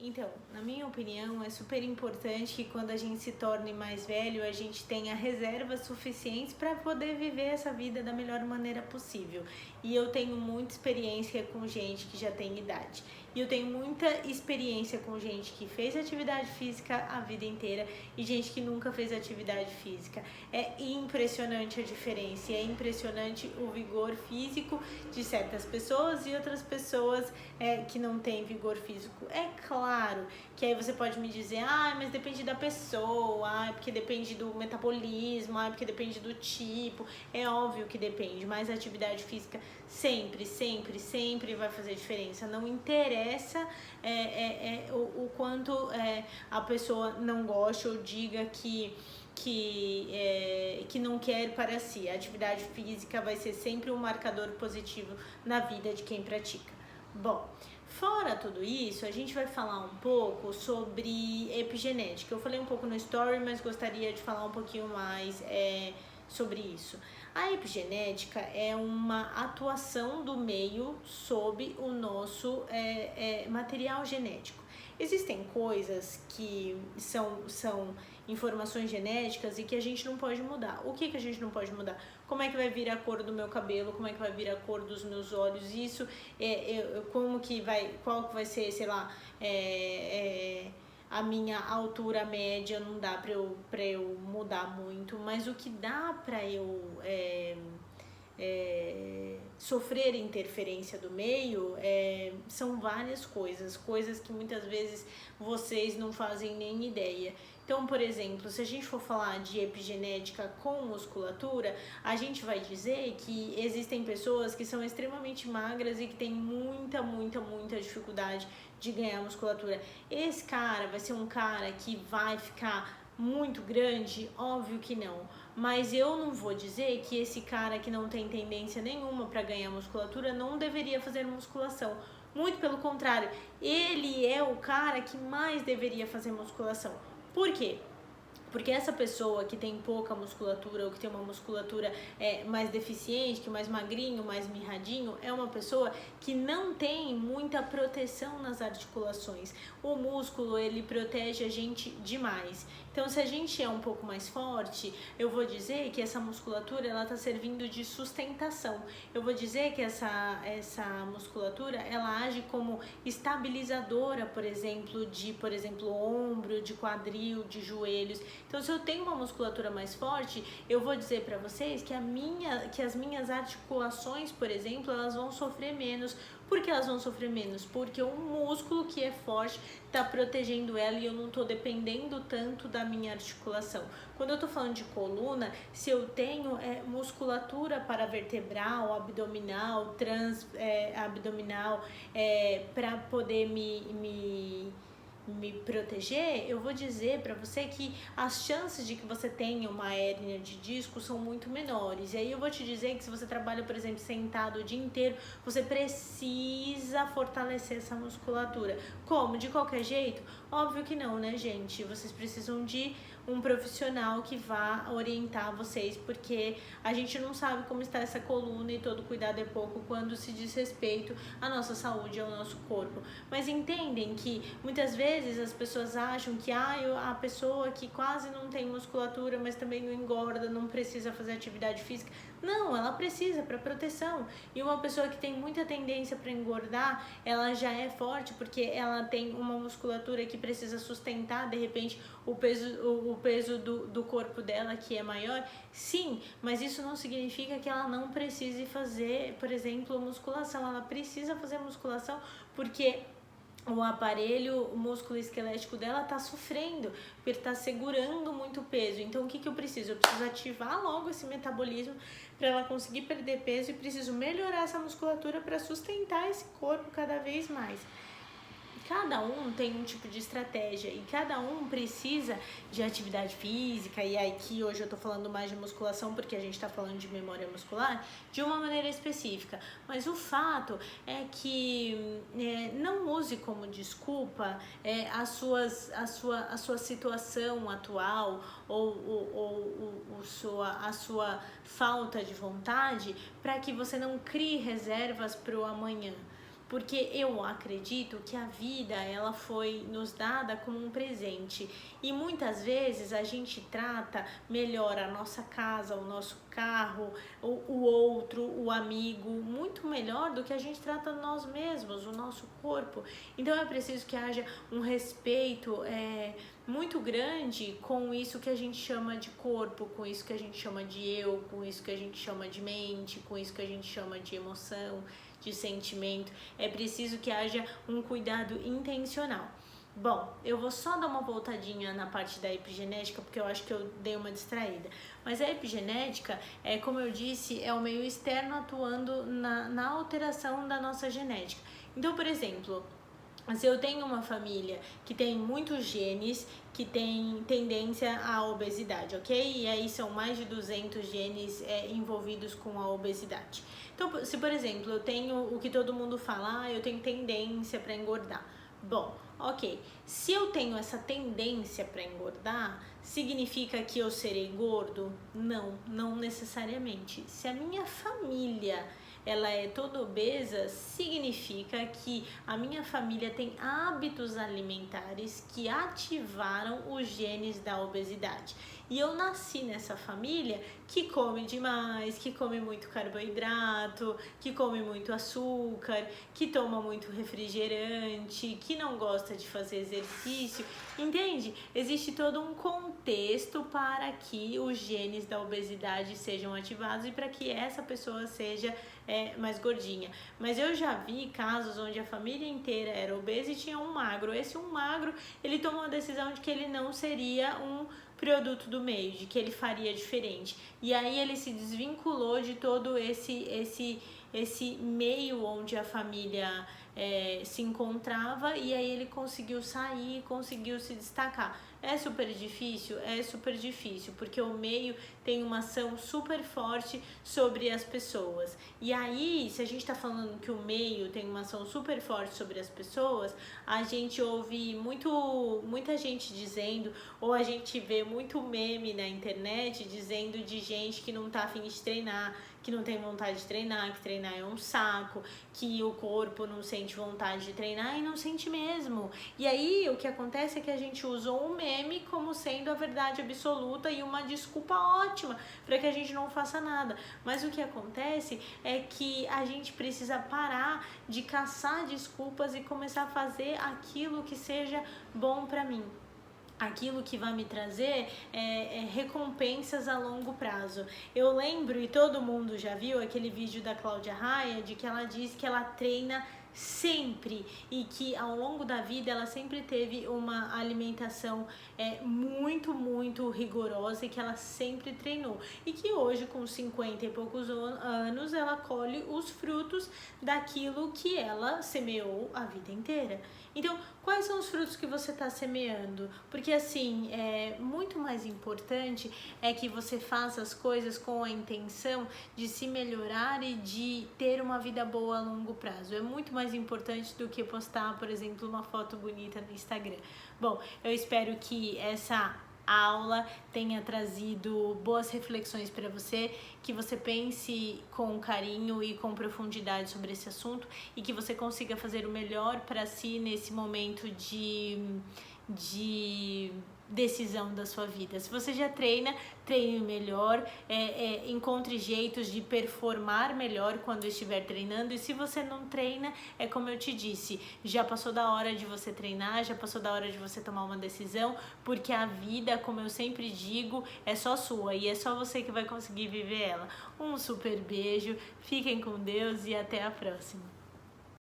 Então, na minha opinião, é super importante que quando a gente se torne mais velho, a gente tenha reservas suficientes para poder viver essa vida da melhor maneira possível. E eu tenho muita experiência com gente que já tem idade. E eu tenho muita experiência com gente que fez atividade física a vida inteira e gente que nunca fez atividade física. É impressionante a diferença, é impressionante o vigor físico de certas pessoas e outras pessoas que não têm vigor físico. É claro que aí você pode me dizer, mas depende da pessoa, porque depende do metabolismo, porque depende do tipo. É óbvio que depende, mas a atividade física sempre vai fazer diferença. Não interessa o quanto a pessoa não gosta ou diga que não quer para si. A atividade física vai ser sempre um marcador positivo na vida de quem pratica. Bom, fora tudo isso, a gente vai falar um pouco sobre epigenética. Eu falei um pouco no story, mas gostaria de falar um pouquinho mais sobre isso. A epigenética é uma atuação do meio sobre o nosso material genético. Existem coisas que são informações genéticas e que a gente não pode mudar. O que a gente não pode mudar? Como é que vai vir a cor do meu cabelo? Como é que vai vir a cor dos meus olhos? Isso, qual que vai ser, sei lá, a minha altura média, não dá pra eu mudar muito, mas o que dá pra eu sofrer interferência do meio são várias coisas que muitas vezes vocês não fazem nem ideia. Então, por exemplo, se a gente for falar de epigenética com musculatura, a gente vai dizer que existem pessoas que são extremamente magras e que têm muita dificuldade de ganhar musculatura. Esse cara vai ser um cara que vai ficar muito grande? Óbvio que não. Mas eu não vou dizer que esse cara que não tem tendência nenhuma para ganhar musculatura não deveria fazer musculação. Muito pelo contrário, ele é o cara que mais deveria fazer musculação. Por quê? Porque essa pessoa que tem pouca musculatura ou que tem uma musculatura mais deficiente, que é mais magrinho, mais mirradinho, é uma pessoa que não tem muita proteção nas articulações. O músculo, ele protege a gente demais. Então, se a gente é um pouco mais forte, eu vou dizer que essa musculatura, ela tá servindo de sustentação. Eu vou dizer que essa musculatura, ela age como estabilizadora, por exemplo, ombro, de quadril, de joelhos. Então, se eu tenho uma musculatura mais forte, eu vou dizer para vocês que as minhas articulações, por exemplo, elas vão sofrer menos. Por que elas vão sofrer menos? Porque o músculo que é forte está protegendo ela e eu não estou dependendo tanto da minha articulação. Quando eu estou falando de coluna, se eu tenho musculatura para vertebral, abdominal, abdominal, para poder me proteger, eu vou dizer para você que as chances de que você tenha uma hérnia de disco são muito menores. E aí eu vou te dizer que se você trabalha, por exemplo, sentado o dia inteiro, você precisa fortalecer essa musculatura. Como? De qualquer jeito? Óbvio que não, né, gente? Vocês precisam de um profissional que vá orientar vocês, porque a gente não sabe como está essa coluna e todo cuidado é pouco quando se diz respeito à nossa saúde, ao nosso corpo. Mas entendem que muitas vezes as pessoas acham que a pessoa que quase não tem musculatura, mas também não engorda, não precisa fazer atividade física. Não, ela precisa para proteção. E uma pessoa que tem muita tendência para engordar, ela já é forte porque ela tem uma musculatura que precisa sustentar, de repente, o peso do corpo dela, que é maior. Sim, mas isso não significa que ela não precise fazer, por exemplo, musculação. Ela precisa fazer musculação porque o aparelho músculo esquelético dela tá sofrendo, porque tá segurando muito peso. Então, o que eu preciso? Eu preciso ativar logo esse metabolismo para ela conseguir perder peso e preciso melhorar essa musculatura para sustentar esse corpo cada vez mais. Cada um tem um tipo de estratégia e cada um precisa de atividade física, e aqui hoje eu tô falando mais de musculação porque a gente tá falando de memória muscular, de uma maneira específica. Mas o fato é que não use como desculpa a sua situação atual ou a sua falta de vontade para que você não crie reservas para o amanhã. porque eu acredito que a vida ela foi nos dada como um presente e muitas vezes a gente trata melhor a nossa casa, o nosso carro, o outro, o amigo, muito melhor do que a gente trata nós mesmos, o nosso corpo. Então é preciso que haja um respeito muito grande com isso que a gente chama de corpo, com isso que a gente chama de eu, com isso que a gente chama de mente, com isso que a gente chama de emoção, de sentimento. É preciso que haja um cuidado intencional. Bom, eu vou só dar uma voltadinha na parte da epigenética, porque eu acho que eu dei uma distraída. Mas a epigenética, como eu disse, é o meio externo atuando na alteração da nossa genética. Então, por exemplo, se eu tenho uma família que tem muitos genes que tem tendência à obesidade, ok? E aí são mais de 200 genes envolvidos com a obesidade. Então, se por exemplo, eu tenho o que todo mundo fala, eu tenho tendência para engordar. Bom, ok, se eu tenho essa tendência para engordar, significa que eu serei gordo? Não, não necessariamente. Se a minha família ela é toda obesa, significa que a minha família tem hábitos alimentares que ativaram os genes da obesidade. E eu nasci nessa família que come demais, que come muito carboidrato, que come muito açúcar, que toma muito refrigerante, que não gosta de fazer exercício. Entende? Existe todo um contexto para que os genes da obesidade sejam ativados e para que essa pessoa seja mais gordinha. Mas eu já vi casos onde a família inteira era obesa e tinha um magro. Esse um magro, ele tomou a decisão de que ele não seria um produto do meio, de que ele faria diferente. E aí ele se desvinculou de todo esse meio onde a família se encontrava, e aí ele conseguiu sair, conseguiu se destacar. É super difícil? É super difícil, porque o meio tem uma ação super forte sobre as pessoas. E aí, se a gente tá falando que o meio tem uma ação super forte sobre as pessoas, a gente ouve muita gente dizendo, ou a gente vê muito meme na internet dizendo de gente que não tá afim de treinar, que não tem vontade de treinar, que treinar é um saco, que o corpo não sente vontade de treinar e não sente mesmo. E aí o que acontece é que a gente usou um meme como sendo a verdade absoluta e uma desculpa ótima para que a gente não faça nada. Mas o que acontece é que a gente precisa parar de caçar desculpas e começar a fazer aquilo que seja bom para mim. Aquilo que vai me trazer recompensas a longo prazo. Eu lembro, e todo mundo já viu aquele vídeo da Cláudia Raia, de que ela diz que ela treina sempre e que ao longo da vida ela sempre teve uma alimentação muito rigorosa e que ela sempre treinou, e que hoje com 50 e poucos anos ela colhe os frutos daquilo que ela semeou a vida inteira. Então, quais são os frutos que você está semeando? Porque assim, muito mais importante é que você faça as coisas com a intenção de se melhorar e de ter uma vida boa a longo prazo. É muito mais importante do que postar, por exemplo, uma foto bonita no Instagram. Bom, eu espero que essa aula tenha trazido boas reflexões para você, que você pense com carinho e com profundidade sobre esse assunto e que você consiga fazer o melhor para si nesse momento de decisão da sua vida. Se você já treina, treine melhor, encontre jeitos de performar melhor quando estiver treinando, e se você não treina, é como eu te disse, já passou da hora de você treinar, já passou da hora de você tomar uma decisão, porque a vida, como eu sempre digo, é só sua e é só você que vai conseguir viver ela. Um super beijo, fiquem com Deus e até a próxima.